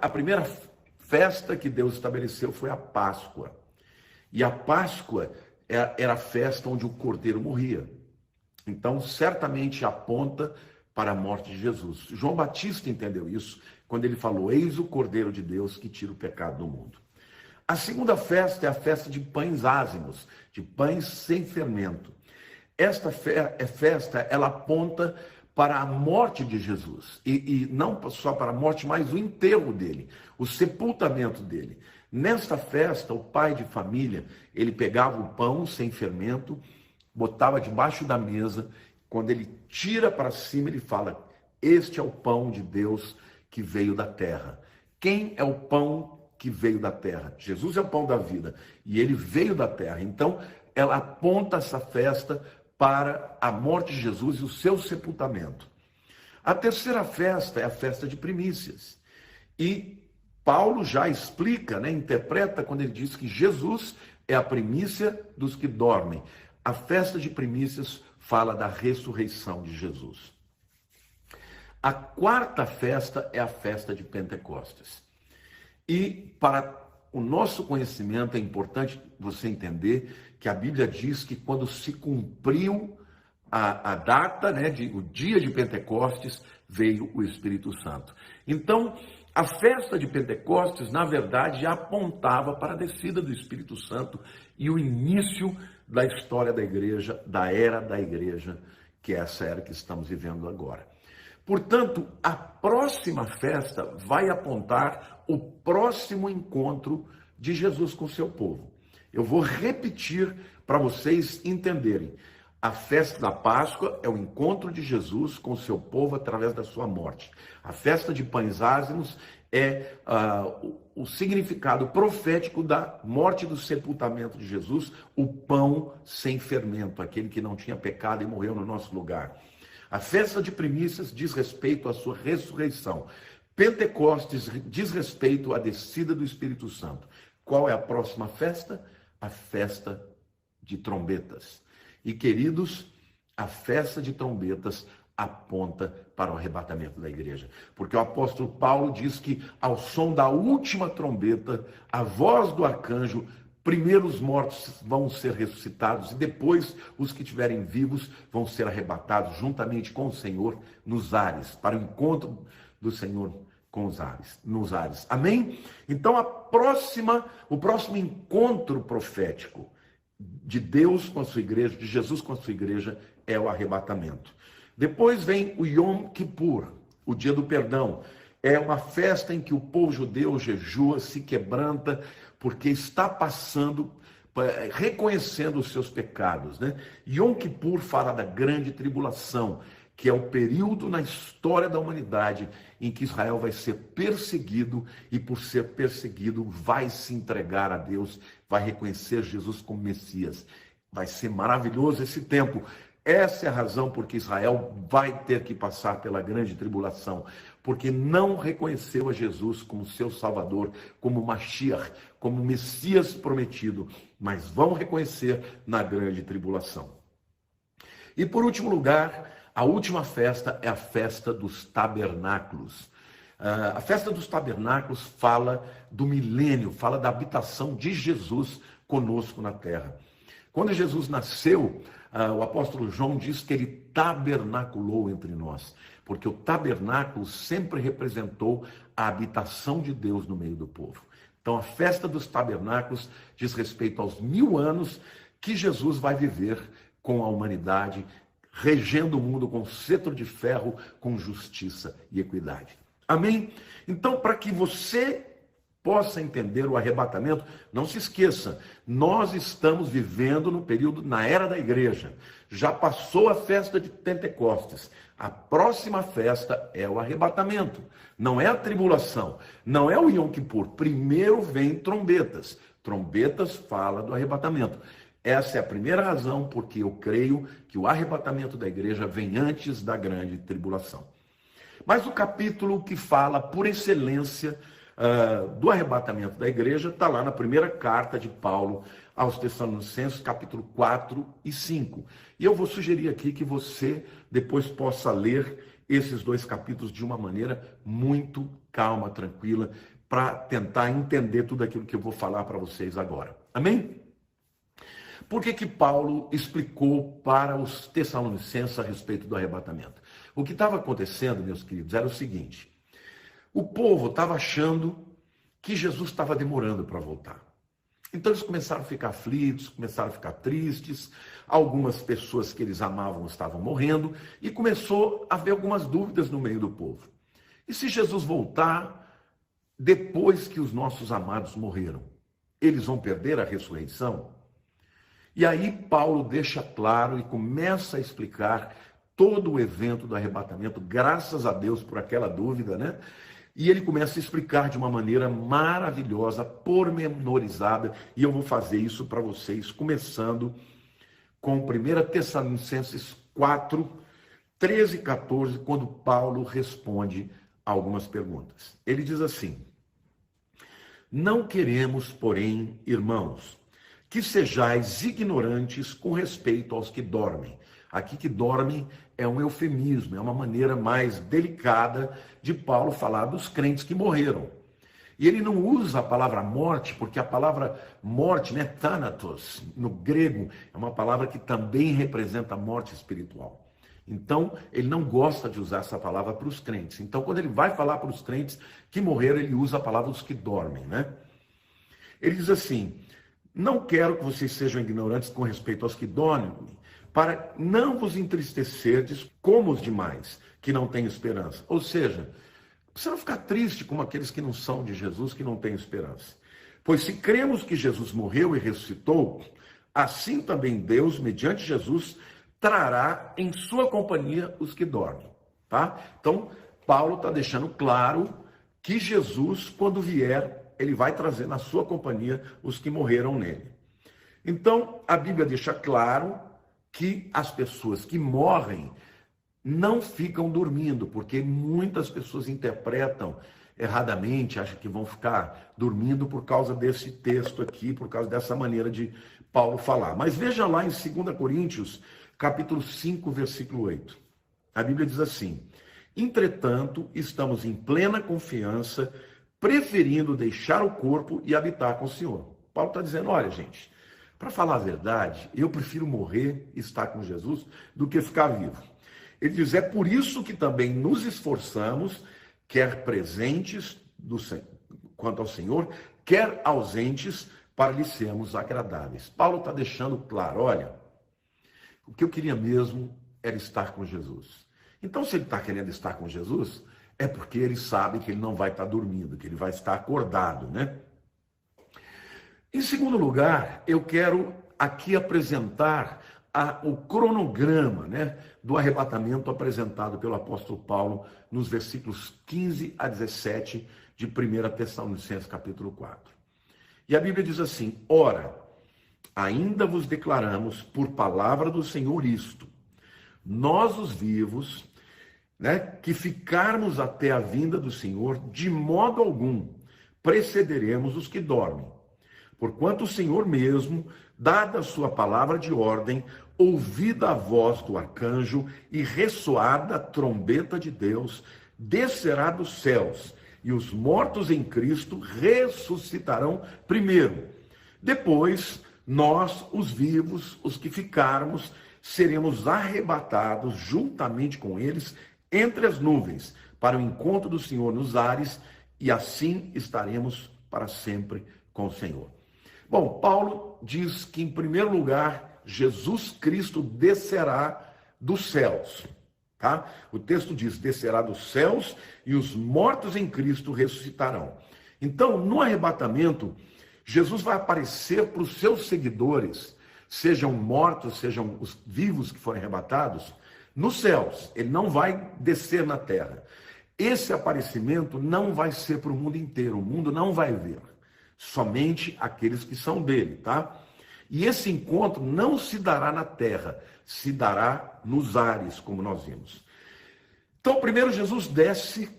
A primeira festa que Deus estabeleceu foi a Páscoa. E a Páscoa era a festa onde o cordeiro morria. Então, certamente aponta para a morte de Jesus. João Batista entendeu isso quando ele falou: eis o Cordeiro de Deus que tira o pecado do mundo. A segunda festa é a festa de pães ázimos, de pães sem fermento. Esta festa, ela aponta para a morte de Jesus. E não só para a morte, mas o enterro dele, o sepultamento dele. Nesta festa, o pai de família, ele pegava o pão sem fermento, botava debaixo da mesa. Quando ele tira para cima, ele fala: este é o pão de Deus que veio da terra. Quem é o pão que veio da terra? Jesus é o pão da vida e ele veio da terra. Então, ela aponta essa festa para a morte de Jesus e o seu sepultamento. A terceira festa é a festa de primícias. E Paulo já explica, interpreta quando ele diz que Jesus é a primícia dos que dormem. A festa de primícias fala da ressurreição de Jesus. A quarta festa é a festa de Pentecostes. E para o nosso conhecimento é importante você entender que a Bíblia diz que quando se cumpriu a data, o dia de Pentecostes, veio o Espírito Santo. Então, a festa de Pentecostes, na verdade, apontava para a descida do Espírito Santo e o início da história da igreja, da era da igreja, que é essa era que estamos vivendo agora. Portanto, a próxima festa vai apontar o próximo encontro de Jesus com o seu povo. Eu vou repetir para vocês entenderem. A festa da Páscoa é o encontro de Jesus com o seu povo através da sua morte. A festa de pães ázimos é o significado profético da morte e do sepultamento de Jesus, o pão sem fermento, aquele que não tinha pecado e morreu no nosso lugar. A festa de primícias diz respeito à sua ressurreição. Pentecostes diz respeito à descida do Espírito Santo. Qual é a próxima festa? A festa de trombetas. E, queridos, a festa de trombetas aponta para o arrebatamento da igreja. Porque o apóstolo Paulo diz que ao som da última trombeta, a voz do arcanjo, primeiro os mortos vão ser ressuscitados e depois os que estiverem vivos vão ser arrebatados juntamente com o Senhor nos ares, para o encontro do Senhor com os ares, nos ares. Amém? Então o próximo encontro profético de Deus com a sua igreja, de Jesus com a sua igreja, é o arrebatamento. Depois vem o Yom Kippur, o dia do perdão. É uma festa em que o povo judeu jejua, se quebranta, porque está passando, reconhecendo os seus pecados. Yom Kippur fala da grande tribulação, que é o período na história da humanidade em que Israel vai ser perseguido e, por ser perseguido, vai se entregar a Deus, vai reconhecer Jesus como Messias. Vai ser maravilhoso esse tempo. Essa é a razão por que Israel vai ter que passar pela grande tribulação, porque não reconheceu a Jesus como seu Salvador, como Mashiach, como Messias prometido, mas vão reconhecer na grande tribulação. E por último lugar, a última festa é a festa dos tabernáculos. A festa dos tabernáculos fala do milênio, fala da habitação de Jesus conosco na terra. Quando Jesus nasceu, o apóstolo João diz que ele tabernaculou entre nós, porque o tabernáculo sempre representou a habitação de Deus no meio do povo. Então a festa dos tabernáculos diz respeito aos 1000 anos que Jesus vai viver com a humanidade, regendo o mundo com cetro de ferro, com justiça e equidade. Amém? Então, para que você possa entender o arrebatamento, não se esqueça, nós estamos vivendo no período, na era da igreja. Já passou a festa de Pentecostes. A próxima festa é o arrebatamento. Não é a tribulação, não é o Yom Kippur. Primeiro vem trombetas. Trombetas fala do arrebatamento. Essa é a primeira razão porque eu creio que o arrebatamento da igreja vem antes da grande tribulação. Mas o capítulo que fala por excelência do arrebatamento da igreja está lá na primeira carta de Paulo aos Tessalonicenses, capítulo 4 e 5. E eu vou sugerir aqui que você depois possa ler esses 2 capítulos de uma maneira muito calma, tranquila, para tentar entender tudo aquilo que eu vou falar para vocês agora. Amém? Por que Paulo explicou para os Tessalonicenses a respeito do arrebatamento? O que estava acontecendo, meus queridos, era o seguinte: o povo estava achando que Jesus estava demorando para voltar. Então eles começaram a ficar aflitos, começaram a ficar tristes, algumas pessoas que eles amavam estavam morrendo, e começou a haver algumas dúvidas no meio do povo. E se Jesus voltar depois que os nossos amados morreram, eles vão perder a ressurreição? E aí Paulo deixa claro e começa a explicar todo o evento do arrebatamento, graças a Deus por aquela dúvida, né? E ele começa a explicar de uma maneira maravilhosa, pormenorizada, e eu vou fazer isso para vocês, começando com 1 Tessalonicenses 4, 13 e 14, quando Paulo responde a algumas perguntas. Ele diz assim: não queremos, porém, irmãos, que sejais ignorantes com respeito aos que dormem. Aqui que dormem é um eufemismo, é uma maneira mais delicada de Paulo falar dos crentes que morreram. E ele não usa a palavra morte, porque a palavra morte, né, thanatos, no grego, é uma palavra que também representa a morte espiritual. Então, ele não gosta de usar essa palavra para os crentes. Então, quando ele vai falar para os crentes que morreram, ele usa a palavra dos que dormem, né? Ele diz assim: não quero que vocês sejam ignorantes com respeito aos que dormem, para não vos entristecerdes como os demais, que não têm esperança. Ou seja, você não ficar triste como aqueles que não são de Jesus, que não têm esperança. Pois se cremos que Jesus morreu e ressuscitou, assim também Deus, mediante Jesus, trará em sua companhia os que dormem. Tá? Então, Paulo está deixando claro que Jesus, quando vier, ele vai trazer na sua companhia os que morreram nele. Então, a Bíblia deixa claro que as pessoas que morrem não ficam dormindo, porque muitas pessoas interpretam erradamente, acham que vão ficar dormindo por causa desse texto aqui, por causa dessa maneira de Paulo falar. Mas veja lá em 2 Coríntios, capítulo 5, versículo 8. A Bíblia diz assim: entretanto, estamos em plena confiança, preferindo deixar o corpo e habitar com o Senhor. Paulo está dizendo: olha, gente, para falar a verdade, eu prefiro morrer e estar com Jesus do que ficar vivo. Ele diz: é por isso que também nos esforçamos, quer presentes quanto ao Senhor, quer ausentes, para lhe sermos agradáveis. Paulo está deixando claro: olha, o que eu queria mesmo era estar com Jesus. Então, se ele está querendo estar com Jesus, é porque ele sabe que ele não vai estar dormindo, que ele vai estar acordado, né? Em segundo lugar, eu quero aqui apresentar o cronograma, né, do arrebatamento apresentado pelo apóstolo Paulo nos versículos 15 a 17 de 1 Tessalonicenses capítulo 4. E a Bíblia diz assim: ora, ainda vos declaramos por palavra do Senhor isto, nós os vivos, né, que ficarmos até a vinda do Senhor, de modo algum precederemos os que dormem. Porquanto o Senhor mesmo, dada a sua palavra de ordem, ouvida a voz do arcanjo e ressoada a trombeta de Deus, descerá dos céus, e os mortos em Cristo ressuscitarão primeiro. Depois, nós, os vivos, os que ficarmos, seremos arrebatados juntamente com eles entre as nuvens, para o encontro do Senhor nos ares, e assim estaremos para sempre com o Senhor. Bom, Paulo diz que, em primeiro lugar, Jesus Cristo descerá dos céus, tá? O texto diz: descerá dos céus e os mortos em Cristo ressuscitarão. Então, no arrebatamento, Jesus vai aparecer para os seus seguidores, sejam mortos, sejam os vivos que forem arrebatados, nos céus. Ele não vai descer na terra. Esse aparecimento não vai ser para o mundo inteiro, o mundo não vai ver. Somente aqueles que são dele, tá? E esse encontro não se dará na terra, se dará nos ares, como nós vimos. Então, primeiro Jesus desce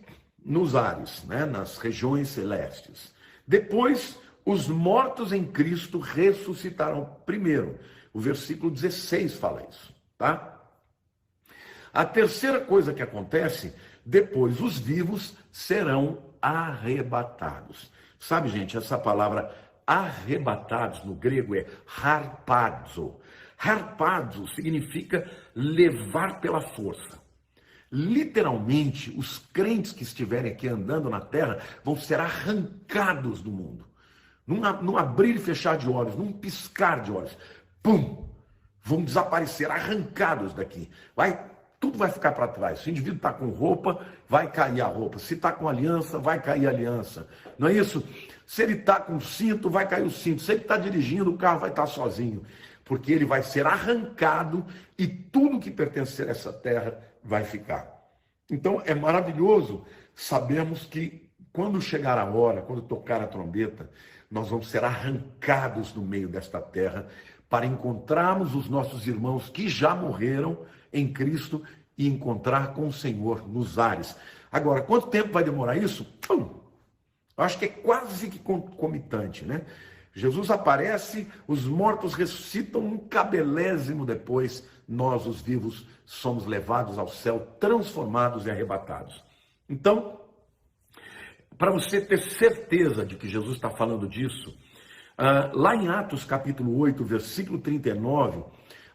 nos ares, né, nas regiões celestes. Depois, os mortos em Cristo ressuscitarão primeiro. O versículo 16 fala isso, tá? A terceira coisa que acontece, depois os vivos serão arrebatados. Sabe, gente, essa palavra arrebatados no grego é harpazo. Harpazo significa levar pela força. Literalmente, os crentes que estiverem aqui andando na terra vão ser arrancados do mundo. Num abrir e fechar de olhos, num piscar de olhos. Pum! Vão desaparecer, arrancados daqui. Tudo vai ficar para trás. Se o indivíduo está com roupa, vai cair a roupa. Se está com aliança, vai cair a aliança. Não é isso? Se ele está com cinto, vai cair o cinto. Se ele está dirigindo, o carro vai estar sozinho. Porque ele vai ser arrancado e tudo que pertencer a essa terra vai ficar. Então é maravilhoso sabermos que quando chegar a hora, quando tocar a trombeta, nós vamos ser arrancados do meio desta terra para encontrarmos os nossos irmãos que já morreram em Cristo e encontrar com o Senhor nos ares. Agora, quanto tempo vai demorar isso? Eu acho que é quase que concomitante, né? Jesus aparece, os mortos ressuscitam, um cabelésimo depois, nós, os vivos, somos levados ao céu, transformados e arrebatados. Então, para você ter certeza de que Jesus está falando disso, lá em Atos capítulo 8, versículo 39,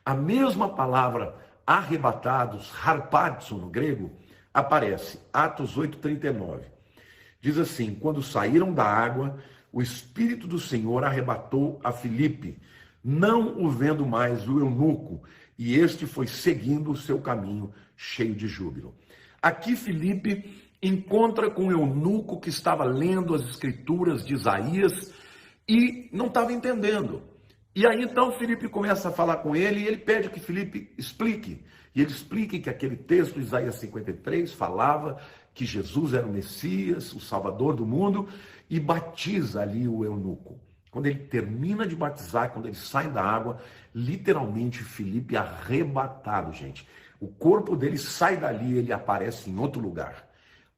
a mesma palavra arrebatados, harpazo no grego, aparece. Atos 8, 39. Diz assim: quando saíram da água, o Espírito do Senhor arrebatou a Filipe, não o vendo mais o eunuco, e este foi seguindo o seu caminho, cheio de júbilo. Aqui Filipe encontra com o eunuco que estava lendo as escrituras de Isaías e não estava entendendo. E aí então Filipe começa a falar com ele e ele pede que Filipe explique. E ele explica que aquele texto, Isaías 53, falava que Jesus era o Messias, o Salvador do mundo, e batiza ali o eunuco. Quando ele termina de batizar, quando ele sai da água, literalmente Filipe é arrebatado, gente. O corpo dele sai dali, ele aparece em outro lugar.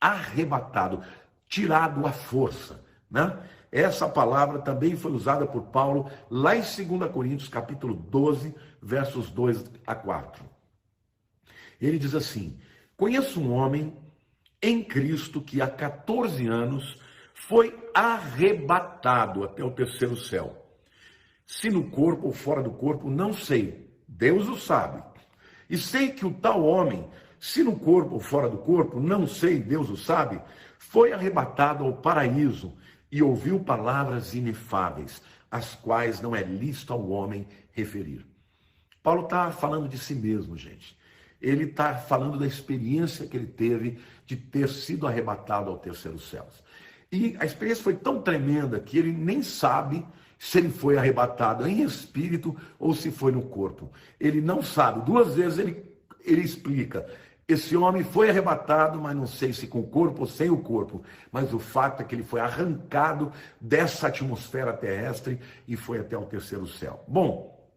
Arrebatado, tirado à força, né? Essa palavra também foi usada por Paulo lá em 2 Coríntios, capítulo 12, versos 2 a 4. Ele diz assim: conheço um homem em Cristo que há 14 anos foi arrebatado até o terceiro céu. Se no corpo ou fora do corpo, não sei. Deus o sabe. E sei que o tal homem, se no corpo ou fora do corpo, não sei, Deus o sabe, foi arrebatado ao paraíso e ouviu palavras inefáveis, as quais não é lícito ao homem referir. Paulo está falando de si mesmo, gente. Ele está falando da experiência que ele teve de ter sido arrebatado ao terceiro céu. E a experiência foi tão tremenda que ele nem sabe se ele foi arrebatado em espírito ou se foi no corpo. Ele não sabe. 2 vezes ele explica: esse homem foi arrebatado, mas não sei se com o corpo ou sem o corpo. Mas o fato é que ele foi arrancado dessa atmosfera terrestre e foi até o terceiro céu. Bom,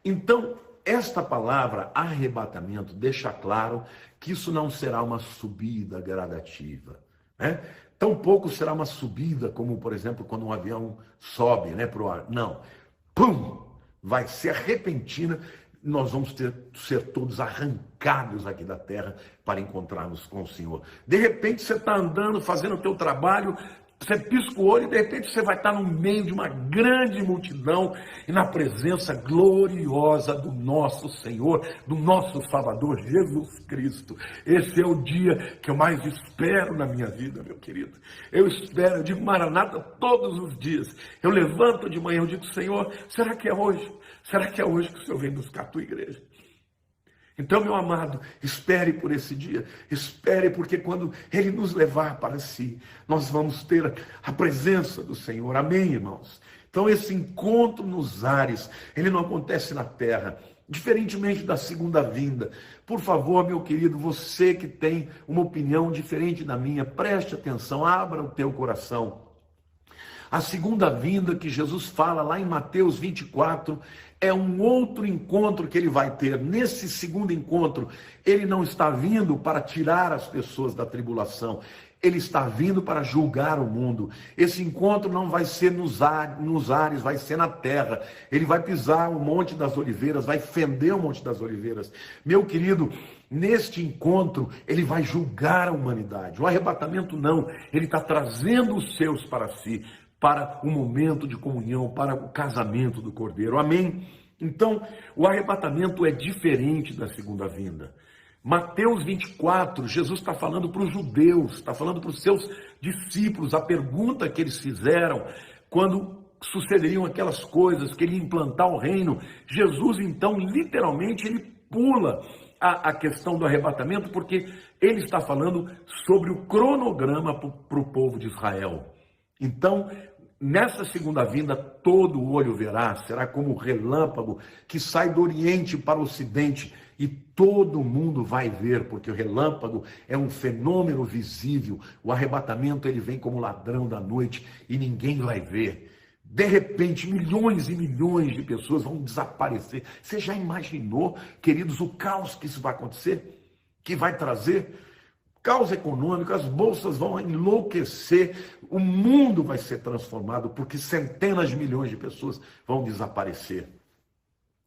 então esta palavra arrebatamento deixa claro que isso não será uma subida gradativa, né? Tampouco será uma subida como, por exemplo, quando um avião sobe, né, para o ar. Não. Pum! Vai ser repentina. Nós vamos ser todos arrancados aqui da terra para encontrarmos com o Senhor. De repente você está andando, fazendo o teu trabalho, você pisca o olho e de repente você vai estar no meio de uma grande multidão e na presença gloriosa do nosso Senhor, do nosso Salvador, Jesus Cristo. Esse é o dia que eu mais espero na minha vida, meu querido. Eu espero, eu digo Maranata todos os dias. Eu levanto de manhã, eu digo: Senhor, será que é hoje? Será que é hoje que o Senhor vem buscar a tua igreja? Então, meu amado, espere por esse dia, espere, porque quando Ele nos levar para si, nós vamos ter a presença do Senhor. Amém, irmãos? Então, esse encontro nos ares, ele não acontece na terra, diferentemente da segunda vinda. Por favor, meu querido, você que tem uma opinião diferente da minha, preste atenção, abra o teu coração. A segunda vinda que Jesus fala lá em Mateus 24 é um outro encontro que ele vai ter. Nesse segundo encontro, ele não está vindo para tirar as pessoas da tribulação. Ele está vindo para julgar o mundo. Esse encontro não vai ser nos ares, vai ser na terra. Ele vai pisar o Monte das Oliveiras, vai fender o Monte das Oliveiras. Meu querido, neste encontro, ele vai julgar a humanidade. O arrebatamento não, ele está trazendo os seus para si, para o momento de comunhão, para o casamento do Cordeiro. Amém? Então, o arrebatamento é diferente da segunda vinda. Mateus 24, Jesus está falando para os judeus, está falando para os seus discípulos, a pergunta que eles fizeram quando sucederiam aquelas coisas, que ele ia implantar o reino. Jesus, então, literalmente, ele pula a questão do arrebatamento, porque ele está falando sobre o cronograma para o povo de Israel. Então, nessa segunda vinda, todo olho verá, será como o relâmpago que sai do Oriente para o Ocidente, e todo mundo vai ver, porque o relâmpago é um fenômeno visível. O arrebatamento, ele vem como ladrão da noite e ninguém vai ver. De repente, milhões e milhões de pessoas vão desaparecer. Você já imaginou, queridos, o caos que isso vai acontecer? Que vai trazer? Caos econômico, as bolsas vão enlouquecer, o mundo vai ser transformado, porque centenas de milhões de pessoas vão desaparecer.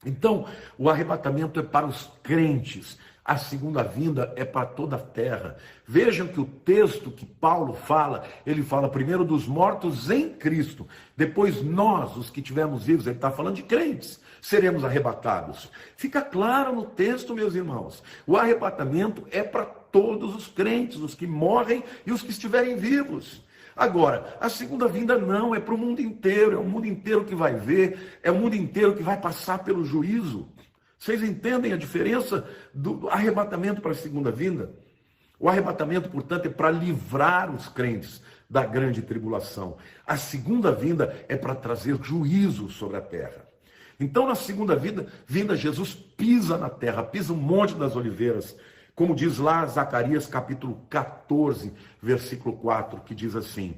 Então, o arrebatamento é para os crentes, a segunda vinda é para toda a terra. Vejam que o texto que Paulo fala, ele fala primeiro dos mortos em Cristo, depois nós, os que estivermos vivos, ele está falando de crentes, seremos arrebatados. Fica claro no texto, meus irmãos, o arrebatamento é para todos os crentes, os que morrem e os que estiverem vivos. Agora, a segunda vinda não, é para o mundo inteiro, é o mundo inteiro que vai ver, é o mundo inteiro que vai passar pelo juízo. Vocês entendem a diferença do arrebatamento para a segunda vinda? O arrebatamento, portanto, é para livrar os crentes da grande tribulação. A segunda vinda é para trazer juízo sobre a terra. Então, na segunda vinda, Jesus pisa na terra, pisa o Monte das Oliveiras, como diz lá Zacarias capítulo 14, versículo 4, que diz assim: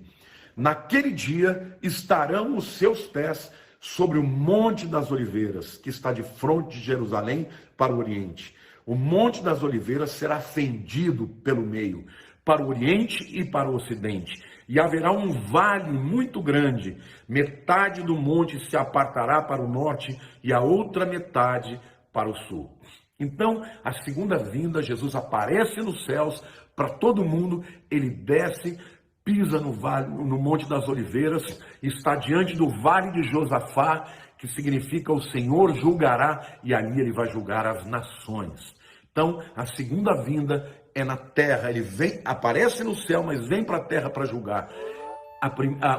naquele dia estarão os seus pés sobre o Monte das Oliveiras, que está de fronte de Jerusalém para o Oriente. O Monte das Oliveiras será fendido pelo meio, para o Oriente e para o Ocidente. E haverá um vale muito grande, metade do monte se apartará para o norte e a outra metade para o sul. Então, a segunda vinda, Jesus aparece nos céus para todo mundo, ele desce, pisa no vale, no Monte das Oliveiras, está diante do Vale de Josafá, que significa o Senhor julgará, e ali ele vai julgar as nações. Então, a segunda vinda é na terra, ele vem, aparece no céu, mas vem para a terra para julgar.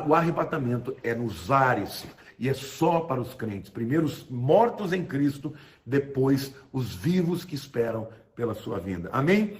O arrebatamento é nos ares, e é só para os crentes. Primeiro os mortos em Cristo, depois os vivos que esperam pela sua vinda. Amém?